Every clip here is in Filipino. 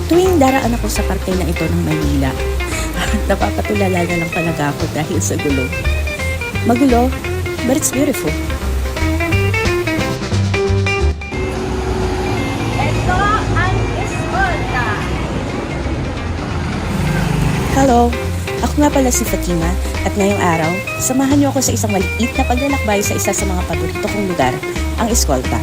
Tuwing daraan ako sa parte na ito ng Maynila, napapatulala na lang talaga ako dahil sa gulo. Magulo, but it's beautiful. Ito ang eskolta. Hello, ako nga pala si Fatima at ngayong araw, samahan niyo ako sa isang maliit na paglalakbay sa isa sa mga paborito kong lugar, ang eskolta.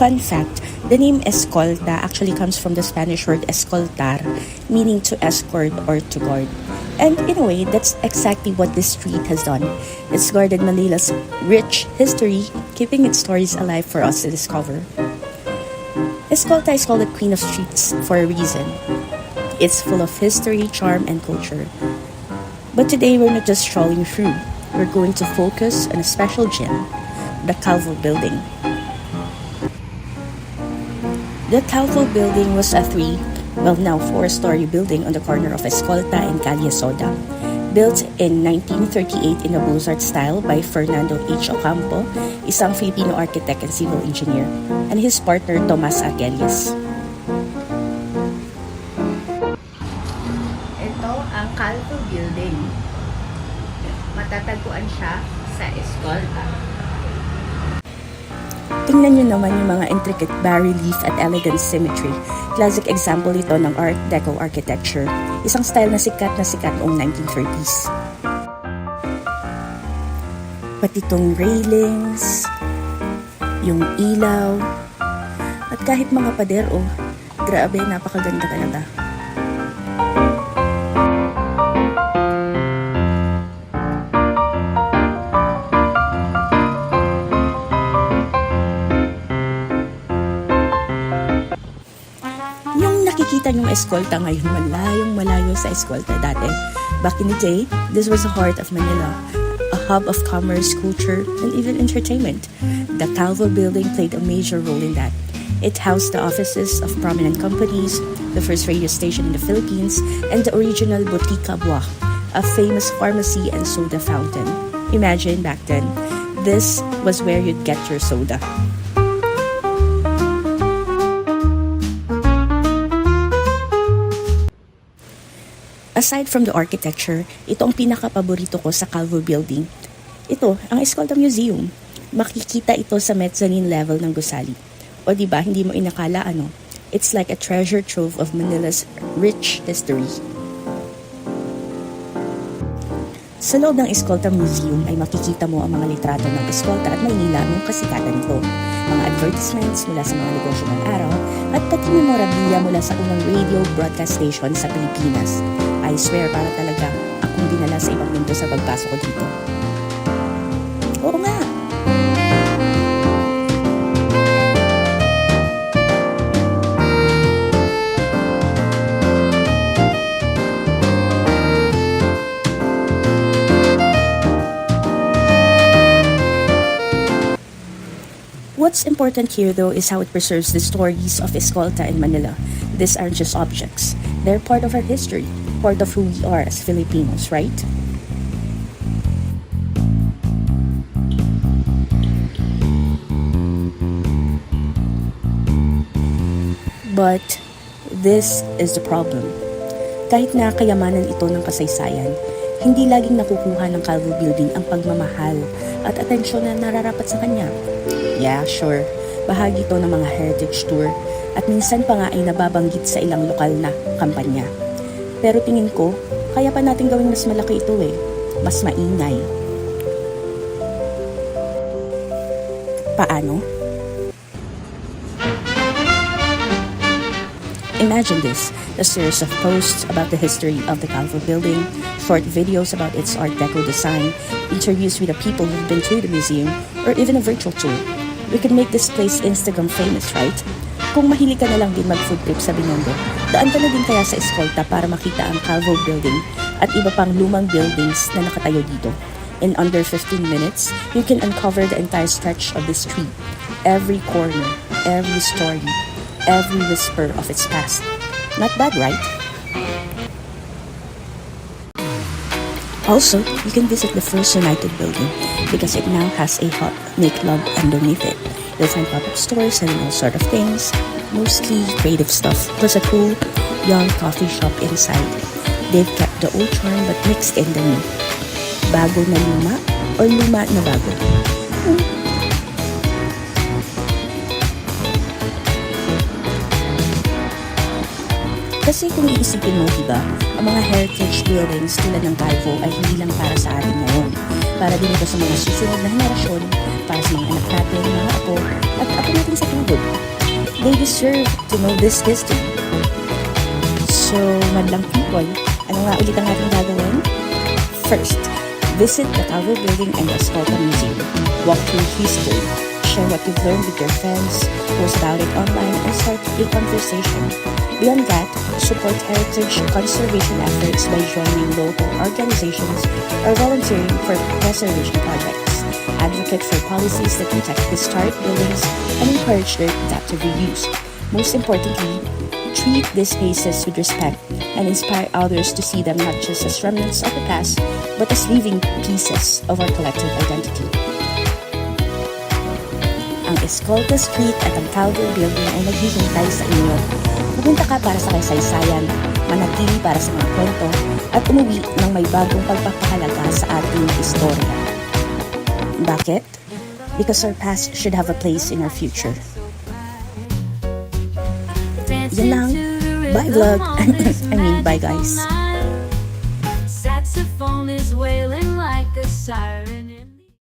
Fun fact, the name escolta actually comes from the Spanish word escoltar, meaning to escort or to guard. And in a way, that's exactly what this street has done. It's guarded Manila's rich history, keeping its stories alive for us to discover. Escolta is called the Queen of Streets for a reason. It's full of history, charm, and culture. But today, we're not just strolling through. We're going to focus on a special gem, the Calvo Building. The Calvo Building was a now four-story building on the corner of Escolta and Calle Soda. Built in 1938 in a Beaux-Arts style by Fernando H. Ocampo, isang Filipino architect and civil engineer, and his partner Tomas Arguelles. Ito ang Calvo Building. Matatagpuan siya sa eskolta. Tingnan nyo naman yung mga intricate bas-relief at elegant symmetry. Classic example ito ng Art Deco architecture, isang style na sikat noong 1930s. Pati itong railings, yung ilaw, at kahit mga pader, grabe, napakaganda talaga. Nakikita yung eskolta ngayon, malayo sa eskolta dati. Back in the day, this was the heart of Manila, a hub of commerce, culture, and even entertainment. The Calvo Building played a major role in that. It housed the offices of prominent companies, the first radio station in the Philippines, and the original Botica Buah, a famous pharmacy and soda fountain. Imagine back then, this was where you'd get your soda. Aside from the architecture, ito ang pinaka-paborito ko sa Calvo Building. Ito, ang Escolta Museum. Makikita ito sa mezzanine level ng gusali. O diba, hindi mo inakala It's like a treasure trove of Manila's rich history. Sa loob ng Escolta Museum ay makikita mo ang mga litrato ng Escolta at Maynila noong kasikatan nito. Mga advertisements mula sa mga negosyo ng araw at pati memorabilia mula sa unang radio broadcast station sa Pilipinas. I swear, para talaga akong dinala sa ibang mundo sa pagpasok ko dito. Oo nga! What's important here though is how it preserves the stories of Escolta and Manila. These aren't just objects. They're part of our history, part of who we are as Filipinos, right? But this is the problem. Kahit na kayamanan ito ng kasaysayan, hindi laging nakukuha ng Calvo Building ang pagmamahal at atensyon na nararapat sa kanya. Yeah, sure. Bahagi ito ng mga heritage tour at minsan pa nga ay nababanggit sa ilang lokal na kampanya. Pero tingin ko, kaya pa natin gawing mas malaki ito mas maingay. Paano? Imagine this, a series of posts about the history of the Calvo Building, short videos about its Art Deco design, interviews with the people who've been to the museum, or even a virtual tour. We could make this place Instagram famous, right? Kung mahilig ka na lang din mag-food trip sa Binondo, daan ka na din kaya sa Escolta para makita ang Calvo Building at iba pang lumang buildings na nakatayo dito. In under 15 minutes, you can uncover the entire stretch of this street, every corner, every story, every whisper of its past. Not bad, right? Also, you can visit the First United building because it now has a hot nightclub underneath it. You'll find pop-up stores selling all sort of things, mostly creative stuff, plus a cool, young coffee shop inside. They've kept the old charm but mixed in the new. Bago na luma or luma na bago? Kasi kung iisipin mo, diba, ang mga heritage buildings tulad ng Calvo ay hindi lang para sa atin ngayon. Para din ito sa mga susunod na henerasyon, para sa mga anak natin, mga apo, at apo natin sa tuhod. They deserve to know this history. So, madlang people, ano nga ulit ang ating gagawin? First, visit the Calvo Building and the Escolta Museum. Walk through history. Share what you've learned with your friends, post about it online, and start a conversation. Beyond that, support heritage conservation efforts by joining local organizations or volunteering for preservation projects. Advocate for policies that protect historic buildings and encourage their adaptive reuse. Most importantly, treat these spaces with respect and inspire others to see them not just as remnants of the past, but as living pieces of our collective identity. Ang Escolta Street at ang Calvo Building ay naghihintay sa inyo. Pupunta ka para sa kasaysayan, manatili para sa mga kwento, at umuwi ng may bagong pagpapahalaga sa ating istorya. Bakit? Because our past should have a place in our future. Yan lang. Bye vlog. I mean, bye guys. Saxophone is wailing like a siren.